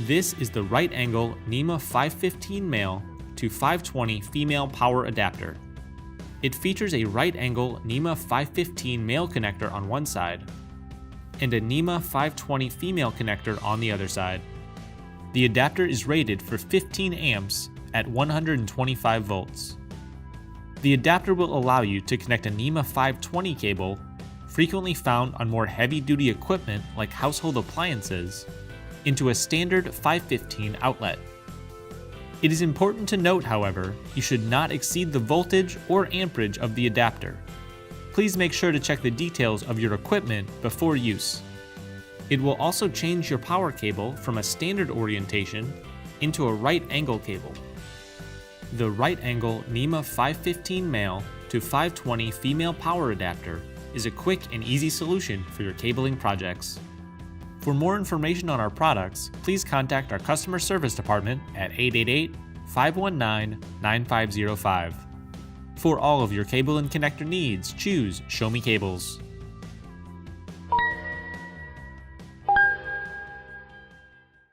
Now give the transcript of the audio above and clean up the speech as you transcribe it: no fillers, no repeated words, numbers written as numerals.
This is the Right Angle Nema 515 male to 520 female power adapter. It features a Right Angle Nema 515 male connector on one side and a Nema 520 female connector on the other side. The adapter is rated for 15 amps at 125 volts. The adapter will allow you to connect a Nema 520 cable, frequently found on more heavy-duty equipment like household appliances, into a standard 515 outlet. It is important to note, however, you should not exceed the voltage or amperage of the adapter. Please make sure to check the details of your equipment before use. It will also change your power cable from a standard orientation into a right angle cable. The Right Angle Nema 515 male to 520 female power adapter is a quick and easy solution for your cabling projects. For more information on our products, please contact our customer service department at 888-519-9505. For all of your cable and connector needs, choose Show Me Cables.